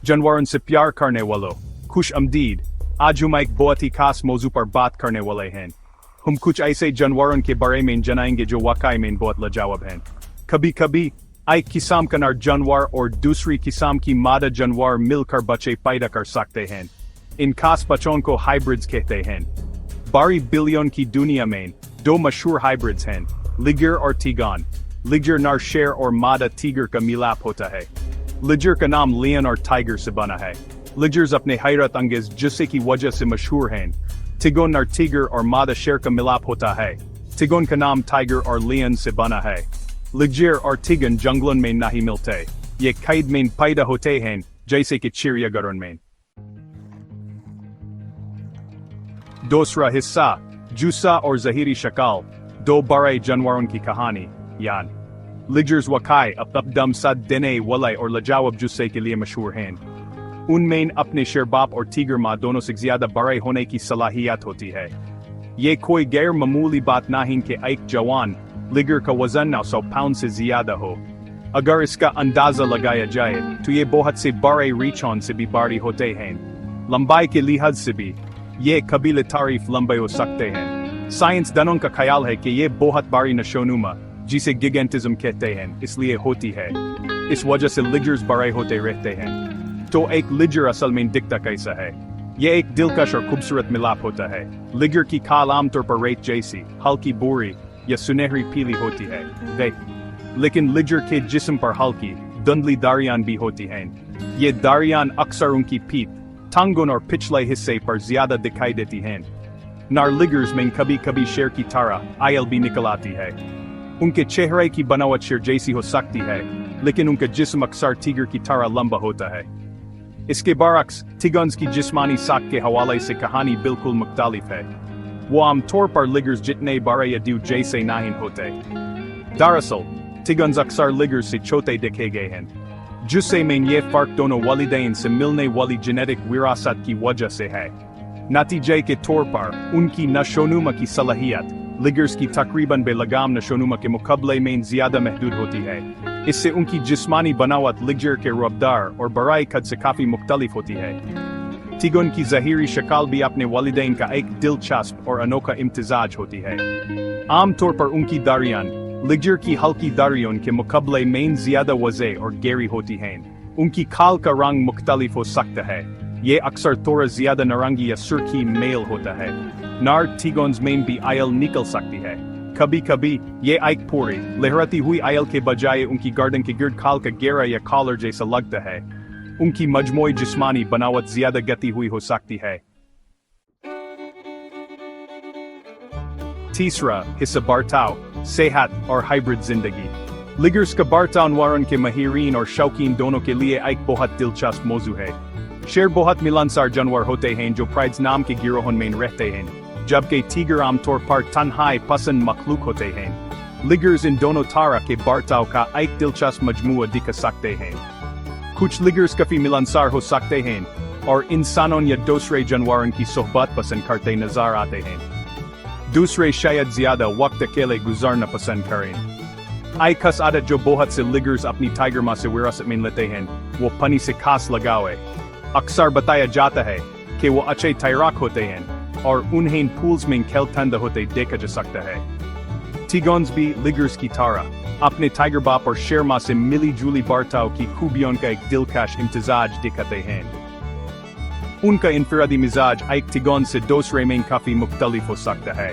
जानवरों से प्यार करने वालों, खुश आमदीद। आज हम एक बहुत ही खास मौजू पर बात करने वाले हैं। हम कुछ ऐसे जानवरों के बारे में जानेंगे जो वाकई में बहुत लाजवाब हैं। कभी कभी एक किस्म का नर जानवर और दूसरी किस्म की मादा जानवर मिलकर बच्चे पैदा कर सकते हैं। इन खास बच्चों को हाइब्रिड्स कहते हैं। बारी बिलियन की दुनिया में दो मशहूर हाइब्रिड्स हैं, लिगर और टिगन। लिगर नर शेर और मादा टीगर का मिलाप होता है। लिगर का नाम लियन और टाइगर से बना है। लिगर्स अपने हैरत अंगेज जुस्से की वजह से मशहूर हैं। टिगन नर टीगर और मादा शेर का मिलाप होता है। टिगन का नाम टाइगर और लियन से बना है। लिगर और टिगन जंगलों में नहीं मिलते, ये कैद में पैदा होते हैं, जैसे कि चिड़ियाघरों में। दूसरा हिस्सा, जुस्सा और ज़ाहिरी शक्ल, दो बड़े जानवरों की कहानी। यान लिगर्स वाकई अपदम साथ देने वाले और लाजवाब जुस्से के लिए मशहूर हैं। उनमें अपने शेरबाप और टीगर माँ दोनों से ज्यादा बड़े होने की सलाहियत होती है। ये कोई गैर मामूली बात नहीं कि एक जवान लिगर का वजन 900 पाउंड से ज्यादा हो। अगर इसका अंदाजा लगाया जाए तो ये बहुत से बड़े रीछों से भी बड़े होते हैं। लंबाई के लिहाज से भी ये काबिल तारीफ लंबे हो सकते हैं। साइंसदानों का ख्याल है कि ये बहुत बड़ी नशोनुमा, जिसे गिगेंटिज्म कहते हैं, इसलिए होती है। इस वजह से लिगर्स बड़े होते रहते हैं। तो एक लिगर असल में दिखता कैसा है? ये एक दिलकश और खूबसूरत मिलाप होता है। लिगर की खाल आमतौर पर रेत जैसी, हल्की भूरी या सुनहरी पीली होती है, लेकिन लिगर के जिस्म पर हल्की, धुंधली दारियां भी होती हैं। ये दारियां अक्सर उनकी पीठ, टांगों और पिछले हिस्से पर ज्यादा दिखाई देती हैं। नर लिगर्स में कभी कभी शेर की तरह आयल भी निकल आती है। उनके चेहरे की बनावट शेर जैसी हो सकती है, लेकिन उनका जिस्म अक्सर टीगर की तरह लंबा होता है। इसके बरक्स टिगन्स की जिस्मानी साख के हवाले से कहानी बिल्कुल मुख्तलिफ है। वो आमतौर पर लिगर्स जितने बड़े या ड्यू जैसे नहीं होते। दरअसल टिगन्स अक्सर लिगर्स से छोटे देखे गए हैं, जिससे में ये फर्क दोनों वालिदैन से मिलने वाली जेनेटिक विरासत की वजह से है। नतीजे के तौर पर उनकी नशोनुमा की सलाहियत लिगर्स की तकरीबन बेलगाम नशोनुमा के मुकाबले में ज्यादा महदूद होती है। इससे उनकी जिस्मानी बनावट लिगर के रफ्तार और बड़ाई कद से काफी मुख्तलिफ होती है। टिगन की ज़ाहिरी शक्ल भी अपने वालिदैन का एक दिलचस्प और अनोखा इम्तिजाज होती है। आमतौर पर उनकी दारियां लिगर की हल्की दारियों के मुकाबले में ज्यादा वज़े और गहरी होती हैं। उनकी खाल का रंग मुख्तलिफ हो सकता है, ये अक्सर थोड़ा ज्यादा नारंगी या सुर्खी मेल होता है। नर टिगन्स में भी आयल निकल सकती है। कभी कभी ये एक पूरी लहराती हुई आयल के बजाय उनकी गर्दन के गिर्द खाल का घेरा या कॉलर जैसा लगता है। उनकी मजमूई जिस्मानी बनावट ज्यादा गति हुई हो सकती है। तीसरा हिस्सा, बर्ताव, सेहत और हाइब्रिड जिंदगी। लिगर्स का बर्ताव जानवरों के माहिरीन और शौकीन दोनों के लिए एक बहुत दिलचस्प मौजू है। शेर बहुत मिलनसार जानवर होते हैं जो प्राइड्स नाम के गिरोह में रहते हैं, जबकि टीगर आमतौर पर तन्हाई पसंद मखलूक होते हैं। लिगर्स इन दोनों तरह के बर्ताव का एक दिलचस्प मजमूआ दिखा सकते हैं। कुछ लिगर्स काफी मिलनसार हो सकते हैं और इंसानों या दूसरे जानवरों की सोहबत पसंद करते नजर आते हैं। दूसरे शायद ज्यादा वक्त अकेले गुजारना पसंद करें। एक खास आदत जो बहुत से लिगर्स अपनी टाइगर माँ से विरासत में लेते हैं, वो पानी से खास लगाव है। अक्सर बताया जाता है कि वो अच्छे तैराक होते हैं और उन्हें पूल्स में खेलते होते देखा जा सकता है। टिगन्स भी लिगर्स की तरह अपने टाइगर बाप और शेर माँ से मिली जुली बर्ताव की खूबियों का एक दिलकश इम्तिजाज दिखाते हैं। उनका इनफरादी मिजाज एक टिगन से दूसरे में काफी मुख्तलिफ हो सकता है।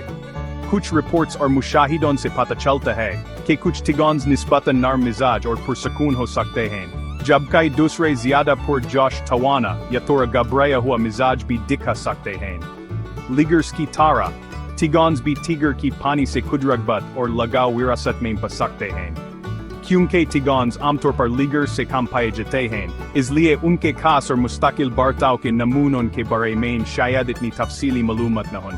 कुछ रिपोर्ट्स और मुशाहिदों से पता चलता है कि कुछ टिगन्स निस्बतन नरम मिजाज और पुरसकून हो सकते हैं, जबकि दूसरे ज्यादा पुरजोश, तवाना या थोड़ा घबराया हुआ मिजाज भी दिखा सकते हैं। लिगर्स की तरह टिगन्स भी टीगर की पानी से खुद रगबत और लगाव विरासत में पा सकते हैं। क्योंकि टिगन्स आमतौर पर लिगर्स से कम पाए जाते हैं, इसलिए उनके खास और मुस्तकिल बर्ताव के नमूनों के बारे में शायद इतनी तफसीली मालूमात न हों।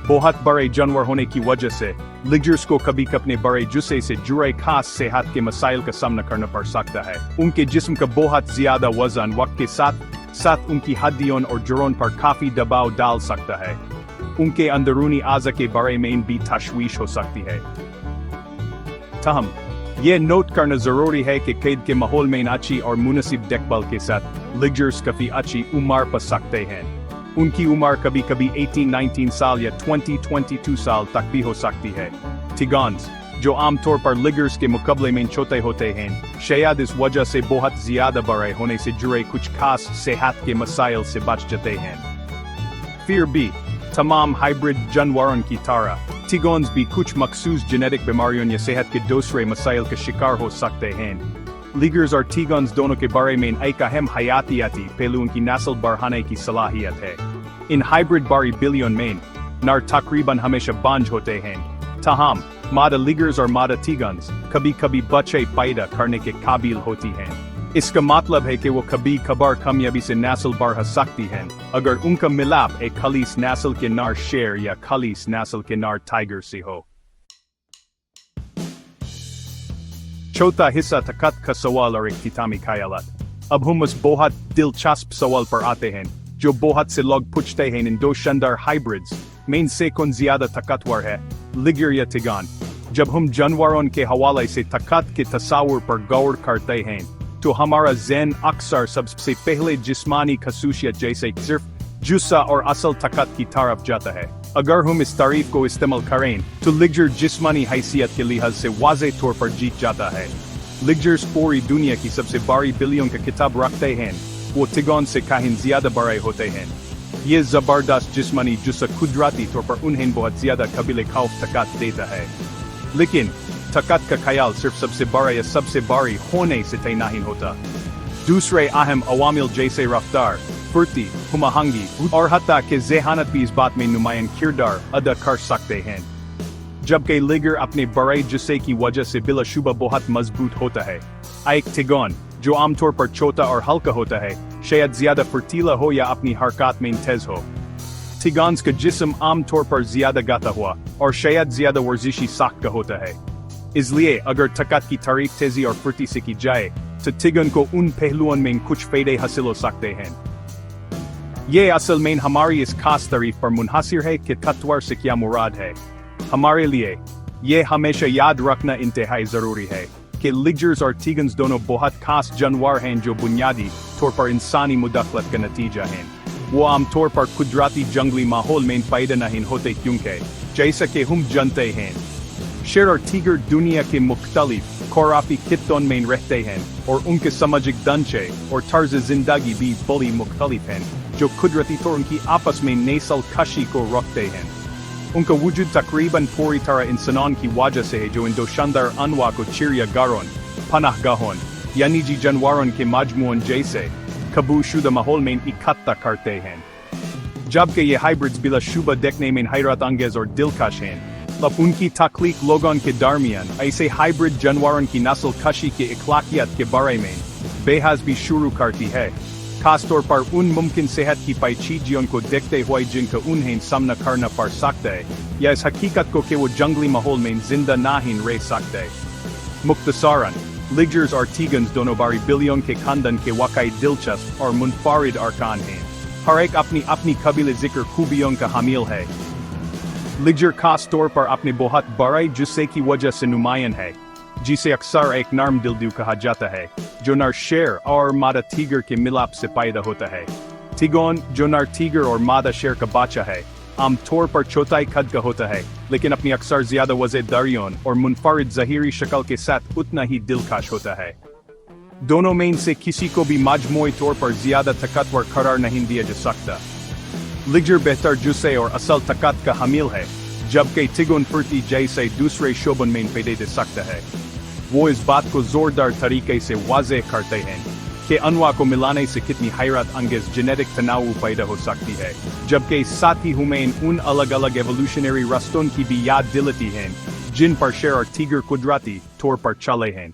बहुत बड़े जानवर होने की वजह से लिगर्स को कभी अपने बड़े जुस्से से जुड़े खास सेहत के मसाइल का सामना करना पड़ सकता है। उनके जिस्म का बहुत ज्यादा वजन वक्त के साथ उनकी हड्डियों और जोड़ों पर काफी दबाव डाल सकता है। उनके अंदरूनी आज़ा के बारे में भी तशवीश हो सकती है। तहम ये नोट करना जरूरी है कि कैद के माहौल में अच्छी और मुनासिब देखभाल के साथ लिगर्स काफी अच्छी उम्र पा सकते हैं। उनकी उम्र कभी कभी 18-19 साल या 20-22 साल तक भी हो सकती है। टिगॉन्स, जो आमतौर पर लिगर्स के मुकाबले में छोटे होते हैं, शायद इस वजह से बहुत ज्यादा बड़े होने से जुड़े कुछ खास सेहत के मसाइल से बच जाते हैं। फिर भी तमाम हाइब्रिड जानवरों की तरह टिगॉन्स भी कुछ मखसूस जेनेटिक बीमारियों या सेहत के दूसरे मसाइल का शिकार हो सकते हैं। लिगर्स और टिगॉन्स दोनों के बारे में एक अहम हयातियाती पहलू उनकी नस्ल बढ़ाने की सलाहियत है। इन हाइब्रिड बारी बिलियन में नर तकरीबन हमेशा बांझ होते हैं, ताहम मादा लिगर्स और मादा टिगॉन्स कभी कभी बच्चे पैदा करने के काबिल होती हैं। इसका मतलब है कि वो कभी कभार कामयाबी से नस्ल बढ़ा सकती हैं अगर उनका मिलाप एक खलीस नस्ल के नर शेर या खलीस नस्ल के नर टाइगर से हो। चौथा हिस्सा ताकत का सवाल और इख्तितामी ख्यालात। अब हम उस बहुत दिलचस्प सवाल पर आते हैं जो बहुत से लोग पूछते हैं, इन दो शानदार हाइब्रिड्स में से कौन ज्यादा ताकतवर है, लिगर या टिगॉन? जब हम जानवरों के हवाले से ताकत के तस्वुर पर गौर करते हैं तो हमारा ज़हन अक्सर सबसे पहले जिस्मानी खसूसियत जैसे सिर्फ जुस्सा और असल ताकत की तरफ जाता है। अगर हम इस तारीफ को इस्तेमाल करें तो लिगर जिस्मानी हैसियत के लिहाज से वाज़ेह तौर पर जीत जाता है। लिगर्स पूरी दुनिया की सबसे बड़ी बिलियों का किताब रखते हैं, वो टिगॉन से कहीं ज्यादा बड़े होते हैं। ये जबरदस्त जिस्मानी जुस्सा कुदरती तौर पर उन्हें बहुत ज्यादा काबिल खौफ ताकत देता है। लेकिन ताकत का ख्याल सिर्फ सबसे बड़ा या सबसे बड़ी होने से तय नहीं होता। दूसरे अहम अवामिल जैसे रफ्तार, फुर्ती, हुमाहंगी और हत्ता के ज़हानत भी इस बात में नुमायां किरदार अदा कर सकते हैं। जबकि लिगर अपने बड़े जुस्से की वजह से बिलाशुबा बहुत मजबूत होता है, एक टिगॉन जो आमतौर पर छोटा और हल्का होता है शायद ज्यादा फुर्तीला हो या अपनी हरकत में तेज हो। टिगॉन्स का जिस्म आमतौर पर ज्यादा गाता हुआ और शायद ज्यादा वर्जिशी साख का होता है। इसलिए अगर ताकत की तारीफ तेजी और फुर्ती से की जाए तो टिगॉन को उन पहलुओं में कुछ फायदे हासिल हो सकते हैं। ये असल में हमारी इस खास तारीफ पर मुनहसिर है कि ताकतवर से क्या मुराद है। हमारे लिए ये हमेशा याद रखना इंतहाई जरूरी है कि लिगर्स और टिगॉन्स दोनों बहुत खास जानवर हैं जो बुनियादी तौर पर इंसानी मुदाखलत का नतीजा हैं। वो आमतौर पर कुदरती जंगली माहौल में पैदा नहीं होते क्योंकि जैसा कि हम जानते हैं शेर और टिगर दुनिया के मुख्तलिफ खुराफी खित्तों में रहते हैं और उनके सामाजिक ढांचे और तर्ज जिंदगी भी बड़ी मुख्तलिफ हैं जो कुदरती तौर उनकी आपस में नस्ल कशी को रोकते हैं। उनका वजूद तकरीबन पूरी तरह इंसानों की वजह से है जो इन दो शानदार अनवा को चिड़ियाघरों, पनाहगाहों या निजी जानवरों के मजमूओं जैसे काबूशुदा माहौल में इकट्ठा करते हैं। जबकि ये हाइब्रिड्स बिलाशुबा देखने में हैरत अंगेज और दिलकश हैं, तब उनकी तख्लीक लोगों के दरमियान ऐसे हाइब्रिड जानवरों की नस्ल कशी के अखलाकियात के बारे में बहस भी शुरू करती है, खासतौर पर उन मुमकिन सेहत की पेचीदगियों को देखते हुए जिनका उन्हें सामना करना पड़ सकता है या इस हकीकत को कि वो जंगली माहौल में जिंदा नहीं रह सकते। मुख्तसरन, लिगर्स और टिगॉन्स दोनों बारी बिलियन के खानदान के वाकई दिलचस्प और मुनफरिद अरकान हैं। हर एक अपनी अपनी काबिल जिक्र खूबियों का हामिल है। लिगर खास तौर पर अपने बहुत बड़े जुस्से की वजह से नुमायां है, जिसे अक्सर एक नर्म दिलदू कहा जाता है जो नर शेर और मादा टिगर के मिलाप से पैदा होता है। टिगॉन, जो नर टिगर और मादा शेर का बच्चा है, आमतौर पर छोटा कद का होता है लेकिन अपनी अक्सर ज्यादा वज़ेदारियों और मुनफरिद ज़ाहिरी शक्ल के साथ उतना ही दिलकश होता है। दोनों में से किसी को भी मजमूई तौर पर ज्यादा ताकतवर करार नहीं दिया जा सकता। लिगर बेहतर जुस्से और असल ताकत का हामिल है, जबकि टिगॉन फुर्ती जैसे दूसरे शोबों में फायदे दे सकता है। वो इस बात को जोरदार तरीके से वाज़ेह करते हैं कि अनवा को मिलाने से कितनी हैरत अंगेज जेनेटिक तनाव पैदा हो सकती है, जबकि साथ ही हमें उन अलग अलग एवोल्यूशनरी रास्तों की भी याद दिलाती हैं जिन पर शेर और टिगर कुदरती तौर पर चले हैं।